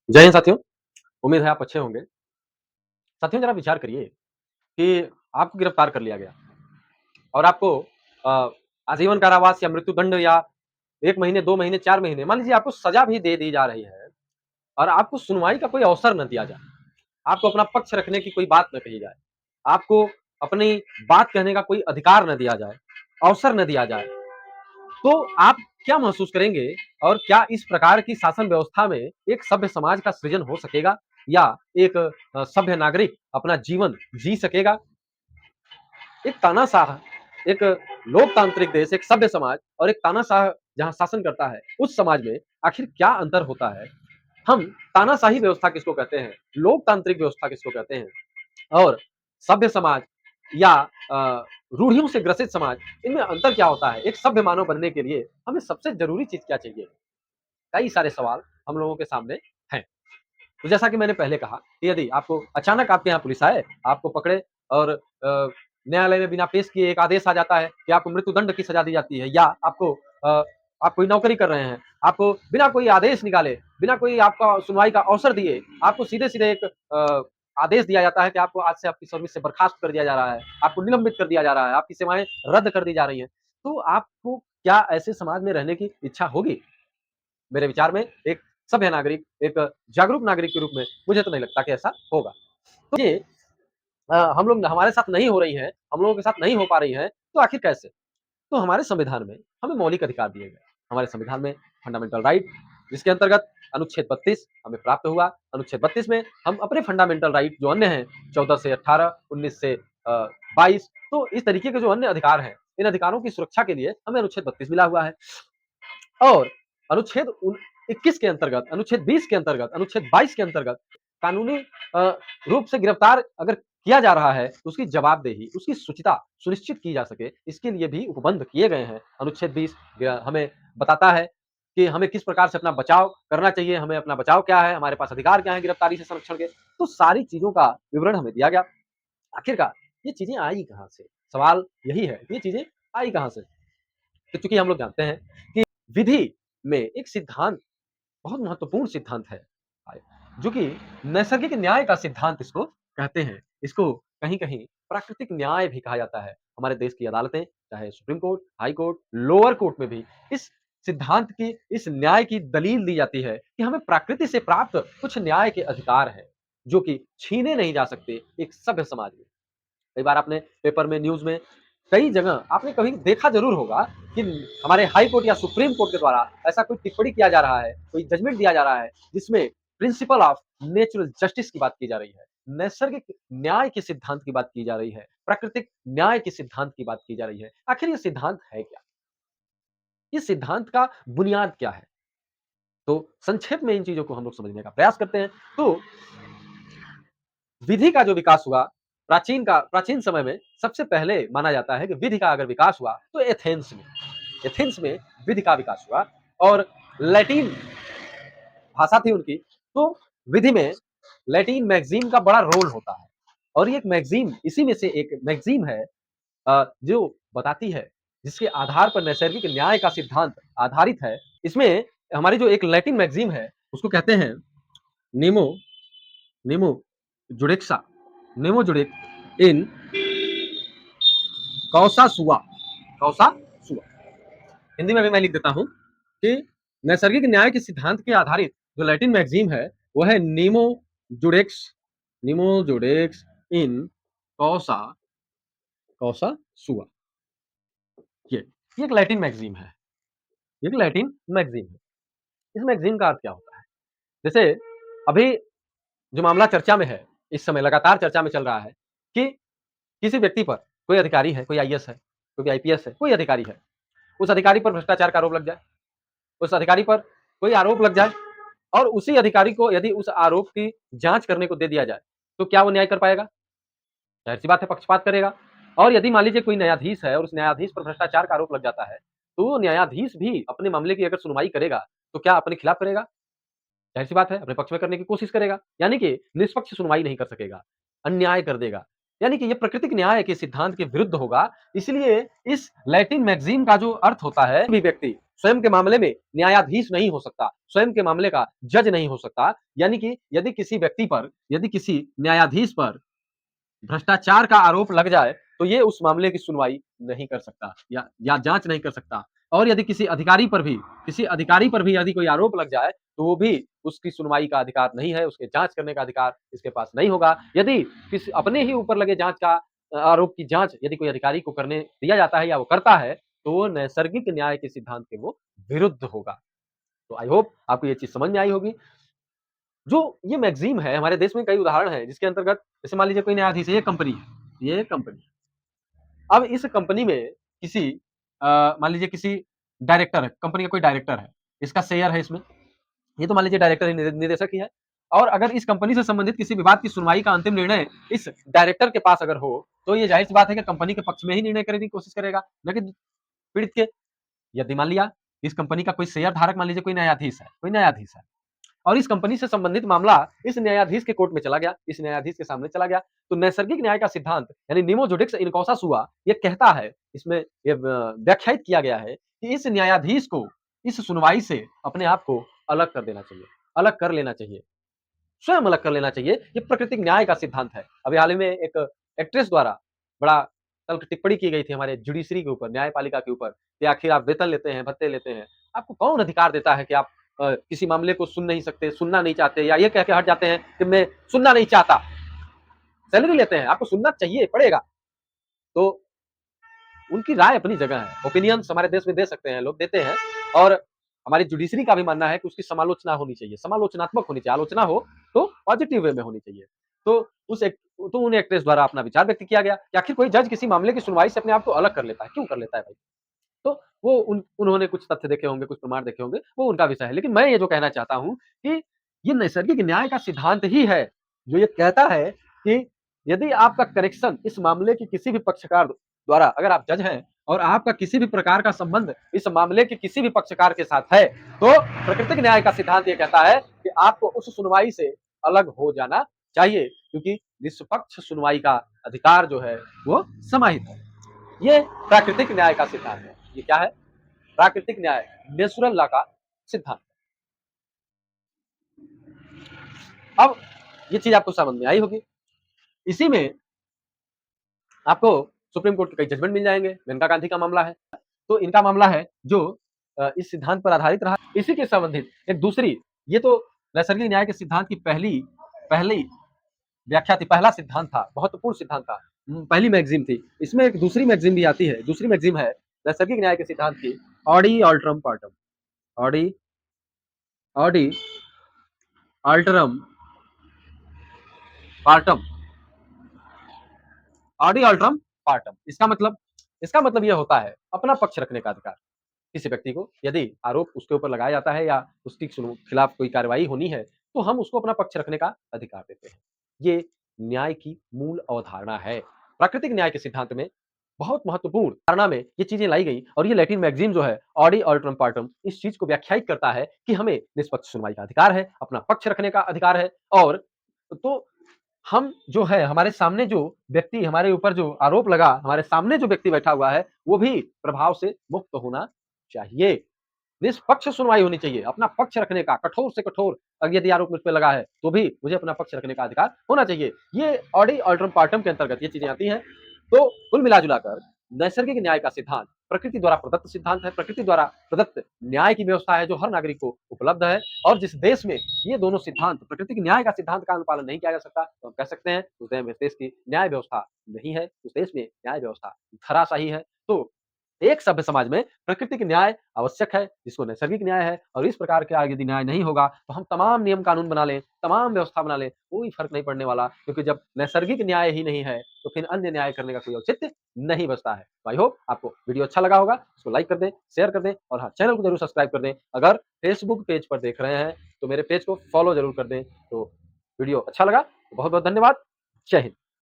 जय हिंद साथियों, उम्मीद है आप अच्छे होंगे। साथियों ज़रा विचार करिए कि आपको गिरफ्तार कर लिया गया और आपको अ, आजीवन कारावास या मृत्युदंड या 1 महीने, 2 महीने, 4 महीने मान लीजिए आपको सज़ा भी दे दी जा रही है और आपको सुनवाई का कोई अवसर ना दिया जाए। आपको अपना पक्ष रखने की कोई बात ना कही जाए। आपको अपनी बात कहने का कोई अधिकार ना दिया जाए, अवसर ना दिया जाए। तो आप क्या महसूस करेंगे और क्या इस प्रकार की शासन व्यवस्था में एक सभ्य समाज का सृजन हो सकेगा या एक सभ्य नागरिक अपना जीवन जी सकेगा? एक तानाशाह, एक लोकतांत्रिक देश, एक सभ्य समाज और एक तानाशाह जहाँ शासन करता है, उस समाज में आखिर क्या अंतर होता है? हम तानाशाही व्यवस्था किसको कहते हैं? लोकतांत्रिक व्यवस्था किसको कहते हैं? और सभ्य समाज या अ, रूढ़ियों से ग्रसित समाज, इनमें अंतर क्या होता है? एक सभ्य मानव बनने के लिए हमें सबसे ज़रूरी चीज़ क्या चाहिए? कई सारे सवाल हम लोगों के सामने हैं। तो जैसा कि मैंने पहले कहा कि यदि आपको अचानक आपके यहाँ पुलिस आए, आपको पकड़े और न्यायालय में बिना पेश किए एक आदेश आ जाता है कि आपको मृत्युदंड की सज़ा दी जाती है या आपको आप कोई नौकरी कर रहे हैं, आपको बिना कोई आदेश निकाले, बिना कोई आपका सुनवाई का अवसर दिए, आपको सीधे-सीधे एक आदेश दिया जाता है कि आपको आज से आपकी सर्विस से बर्खास्त कर दिया जा रहा है, आपको निलंबित कर दिया जा रहा है, आपकी सेवाएँ रद्द कर दी जा रही हैं। तो आपको क्या ऐसे समाज में रहने की इच्छा होगी? मेरे विचार में एक सभ्य नागरिक, एक जागरूक नागरिक के रूप में मुझे तो नहीं लगता कि ऐसा होगा। तो ये हम लोग हमारे साथ नहीं हो रही है, हम लोगों के साथ नहीं हो पा रही है, तो आखिर कैसे? तो हमारे संविधान में हमें मौलिक अधिकार दिए गए। हमारे संविधान में फंडामेंटल राइट जिसके अंतर्गत अनुच्छेद 32 हमें प्राप्त हुआ। अनुच्छेद 32 में हम अपने फंडामेंटल राइट जो अन्य हैं 14 से 18, 19 से 22 तो इस तरीके के जो अन्य अधिकार हैं, इन अधिकारों की सुरक्षा के लिए हमें अनुच्छेद 32 मिला हुआ है। और अनुच्छेद 21 के अंतर्गत, अनुच्छेद 20 के अंतर्गत, अनुच्छेद 22 के अंतर्गत कानूनी रूप से गिरफ्तार अगर किया जा रहा है, तो उसकी जवाबदेही, उसकी शुचिता सुनिश्चित की जा सके, इसके लिए भी उपबंध किए गए हैं। अनुच्छेद 20 हमें बताता है कि हमें किस प्रकार से अपना बचाव करना चाहिए, हमें अपना बचाव क्या है, हमारे पास अधिकार क्या है गिरफ्तारी से संरक्षण के। तो सारी चीज़ों का विवरण हमें दिया गया। आखिरकार ये चीज़ें आई कहाँ से? सवाल यही है, ये चीज़ें आई कहाँ से? तो चूँकि हम लोग जानते हैं कि विधि में एक सिद्धांत बहुत महत्वपूर्ण सिद्धांत है, जो कि नैसर्गिक न्याय का सिद्धांत इसको कहते हैं। इसको कहीं-कहीं प्राकृतिक न्याय भी कहा जाता है। हमारे देश की अदालतें, चाहे supreme court, high court, lower court में भी इस सिद्धांत की, इस न्याय की दलील दी जाती है कि हमें प्रकृति से प्राप्त कुछ न्याय के अधिकार हैं, जो कि छीने नहीं जा सकते एक सभ्य समाज में। कई बार आपने पेपर में, न्यूज़ में, कई जगह आपने कभी देखा ज़रूर होगा कि हमारे हाई कोर्ट या सुप्रीम कोर्ट के द्वारा ऐसा कोई टिप्पणी किया जा रहा है, कोई जजमेंट दिया जा रहा है, जिसमें प्रिंसिपल ऑफ नेचुरल जस्टिस की बात की जा रही है, नैसर्गिक न्याय के सिद्धांत की बात की जा रही है, प्राकृतिक न्याय के सिद्धांत की बात की जा रही है। आखिर ये सिद्धांत है क्या? इस सिद्धांत का बुनियाद क्या है? तो संक्षेप में इन चीज़ों को हम लोग समझने का प्रयास करते हैं। तो विधि का जो विकास हुआ, प्राचीन समय में सबसे पहले माना जाता है कि विधि का अगर विकास हुआ तो एथेंस में विधि का विकास हुआ और लैटिन भाषा थी उनकी, तो विधि में लैटिन मैगज़ीन का बड़ा रोल होता है और ये एक मैगज़ीन इसी में से एक मैगज़ीन है जो बताती है, जिसके आधार पर नैसर्गिक न्याय का सिद्धांत आधारित है। इसमें हमारी जो एक लैटिन मैगज़ीन है, उसको कहते हैं नीमो नीमो जुडेक्सा नेमो जुडिक इन कौसा सुआ कौसा सुआ हिंदी में भी मैं लिख देता हूं कि नैसर्गिक न्याय के सिद्धांत के आधारित जो लैटिन मैगजीन है वो है नीमो जुडेक्स इन कौसा कौसा सुआ ये एक लैटिन मैगजीन है। ये एक लैटिन मैगजीन है। इस मैगजीन का अर्थ क्या होता है? जैसे अभी जो मामला चर्चा में है, इस समय लगातार चर्चा में चल रहा है कि किसी व्यक्ति पर कोई अधिकारी है, कोई आईएएस है, कोई आईपीएस है, कोई अधिकारी है, उस अधिकारी पर भ्रष्टाचार का आरोप लग जाए, उस अधिकारी पर कोई आरोप लग जाए और उसी अधिकारी को यदि उस आरोप की जांच करने को दे दिया जाए, तो क्या वो न्याय कर पाएगा? ज़ाहिर-सी बात है पक्षपात करेगा। और यदि मान लीजिए कोई न्यायाधीश है और उस न्यायाधीश पर भ्रष्टाचार का आरोप लग जाता है, तो वो न्यायाधीश भी अपने मामले की अगर सुनवाई करेगा, तो क्या अपने खिलाफ करेगा? ज़ाहिर-सी बात है अपने पक्ष में करने की कोशिश करेगा। यानी कि निष्पक्ष सुनवाई नहीं कर सकेगा, अन्याय कर देगा। यानी कि ये प्राकृतिक न्याय के सिद्धांत के विरुद्ध होगा। इसलिए इस लैटिन मैगज़ीन का जो अर्थ होता है, भी व्यक्ति स्वयं के मामले में न्यायाधीश नहीं हो सकता, स्वयं के मामले का जज नहीं हो सकता। यानी कि यदि किसी न्यायाधीश पर भ्रष्टाचार का आरोप लग जाए, तो ये उस मामले की सुनवाई नहीं कर सकता या जाँच नहीं कर सकता। और यदि किसी अधिकारी पर भी यदि कोई आरोप लग जाए, तो वो भी उसकी सुनवाई का अधिकार नहीं है, उसके जाँच करने का अधिकार इसके पास नहीं होगा। यदि किसी अपने ही ऊपर लगे आरोप की जाँच यदि कोई अधिकारी को करने दिया जाता है या वो करता है, तो वो नैसर्गिक न्याय के सिद्धांत के वो विरुद्ध होगा। तो आई होप आपको ये चीज़ समझ में आई होगी। जो ये मैगज़ीन है, हमारे देश में कई उदाहरण हैं, जिसके अंतर्गत जैसे मान लीजिए कोई न्यायाधीश है, ये कंपनी है। अब इस कंपनी में किसी मान लीजिए किसी डायरेक्टर है, कंपनी का कोई डायरेक्टर है, इसका शेयर है इसमें, ये तो मान लीजिए डायरेक्टर ही निदेशक ही है। और अगर इस कंपनी से संबंधित किसी विवाद की सुनवाई का अंतिम निर्णय इस डायरेक्टर के पास अगर हो, तो ये ज़ाहिर-सी बात है कि कंपनी के पक्ष में ही निर्णय करने की कोशिश करेगा, ना कि पीड़ित के। यदि मान लिया इस कंपनी का कोई शेयर धारक मान लीजिए कोई न्यायाधीश है और इस कंपनी से संबंधित मामला इस न्यायाधीश के कोर्ट में चला गया, इस न्यायाधीश के सामने चला गया, तो नैसर्गिक न्याय का सिद्धांत यानी निमो जुडिक्स इन कौसा सुआ ये कहता है, इसमें ये व्याख्यायित किया गया है कि इस न्यायाधीश को इस सुनवाई से अपने आप को अलग कर देना चाहिए, अलग कर लेना चाहिए, स्वयं अलग कर लेना चाहिए। ये प्राकृतिक न्याय का सिद्धांत है। अभी हाल ही में एक एक्ट्रेस द्वारा बड़ा तल्ख टिप्पणी की गई थी हमारे जुडिशरी के ऊपर, न्यायपालिका के ऊपर कि आखिर आप वेतन लेते हैं, भत्ते लेते हैं, आपको कौन अधिकार देता है कि आप किसी मामले को सुन नहीं सकते, सुनना नहीं चाहते या ये कह के हट जाते हैं कि मैं सुनना नहीं चाहता। सैलरी लेते हैं, आपको सुनना चाहिए, पड़ेगा। तो उनकी राय अपनी जगह है, ओपिनियंस हमारे देश में दे सकते हैं लोग, देते हैं। और हमारी जुडिशरी का भी मानना है कि उसकी समालोचना होनी चाहिए, समालोचनात्मक होनी चाहिए, आलोचना हो तो पॉजिटिव वे में होनी चाहिए। तो उन एक्ट्रेस द्वारा अपना विचार व्यक्त किया गया कि आखिर कोई जज किसी मामले की सुनवाई से अपने आप को अलग कर लेता है, क्यों कर लेता है भाई? तो वो उन्होंने कुछ तथ्य देखे होंगे, कुछ प्रमाण देखे होंगे, वो उनका विषय है। लेकिन मैं ये जो कहना चाहता हूँ कि ये नैसर्गिक न्याय का सिद्धांत ही है, जो ये कहता है कि यदि आपका कनेक्शन इस मामले के किसी भी पक्षकार द्वारा अगर आप जज हैं और आपका किसी भी प्रकार का संबंध इस मामले के किसी भी पक्षकार के साथ है, तो प्राकृतिक न्याय का सिद्धांत ये कहता है कि आपको उस सुनवाई से अलग हो जाना चाहिए, क्योंकि निष्पक्ष सुनवाई का अधिकार जो है वो समाहित है। ये प्राकृतिक न्याय का सिद्धांत है। ये क्या है? प्राकृतिक न्याय, नेचुरल लॉ का सिद्धांत। अब ये चीज आपको समझ में आई होगी। इसी में आपको सुप्रीम कोर्ट के कई जजमेंट मिल जाएंगे। मेनका गांधी का मामला है, तो इनका मामला है जो इस सिद्धांत पर आधारित रहा। इसी के संबंधित एक दूसरी, ये तो नैसर्गिक न्याय के सिद्धांत की पहली पहली व्याख्या थी, पहला सिद्धांत था, महत्वपूर्ण सिद्धांत था, पहली मैगजीन थी। इसमें एक दूसरी मैगजीन भी आती है, दूसरी मैगजीन है नैसर्गिक न्याय के सिद्धांत की, audi alteram partem, audi audi alteram partem, audi alteram partem. इसका मतलब यह होता है अपना पक्ष रखने का अधिकार। किसी व्यक्ति को यदि आरोप उसके ऊपर लगाया जाता है या उसके खिलाफ कोई कार्रवाई होनी है, तो हम उसको अपना पक्ष रखने का अधिकार देते हैं। ये न्याय की मूल अवधारणा है। प्राकृतिक न्याय के सिद्धांत में बहुत महत्वपूर्ण धारणा में ये चीजें लाई गई और ये लैटिन मैगजीन जो है ऑडी अल्ट्रम पार्टम इस चीज को व्याख्यायित करता है कि हमें निष्पक्ष सुनवाई का अधिकार है, अपना पक्ष रखने का अधिकार है। और तो हम जो है हमारे सामने जो व्यक्ति हमारे ऊपर जो आरोप लगा, हमारे सामने जो व्यक्ति बैठा हुआ है, वो भी प्रभाव से मुक्त होना चाहिए। निष्पक्ष सुनवाई होनी चाहिए, अपना पक्ष रखने का कठोर से कठोर अगर यदि आरोप मुझ पे लगा है, तो भी मुझे अपना पक्ष रखने का अधिकार होना चाहिए। ये ऑडी अल्ट्रम पार्टम के अंतर्गत ये चीजें आती हैं। तो कुल मिला-जुला कर नैसर्गिक न्याय का सिद्धांत प्रकृति द्वारा प्रदत्त सिद्धांत है, प्रकृति द्वारा प्रदत्त न्याय की व्यवस्था है जो हर नागरिक को उपलब्ध है। और जिस देश में ये दोनों सिद्धांत प्राकृतिक न्याय का सिद्धांत का अनुपालन नहीं किया जा सकता, तो हम कह सकते हैं उस देश की न्याय व्यवस्था नहीं है, उस देश में न्याय व्यवस्था धराशायी है। तो एक सभ्य समाज में प्राकृतिक न्याय आवश्यक है, जिसको नैसर्गिक न्याय है। और इस प्रकार के यदि न्याय नहीं होगा, तो हम तमाम नियम कानून बना लें, तमाम व्यवस्था बना लें, कोई फ़र्क नहीं पड़ने वाला, क्योंकि जब नैसर्गिक न्याय ही नहीं है, तो फिर अन्य न्याय करने का कोई औचित्य नहीं बचता है। तो आई होप आपको वीडियो अच्छा लगा होगा, इसको लाइक कर दें, शेयर कर दें और हाँ, चैनल को ज़रूर सब्सक्राइब कर दें। अगर फेसबुक पेज पर देख रहे हैं, तो मेरे पेज को फॉलो ज़रूर कर दें। तो वीडियो अच्छा लगा तो बहुत-बहुत धन्यवाद। जय हिंद।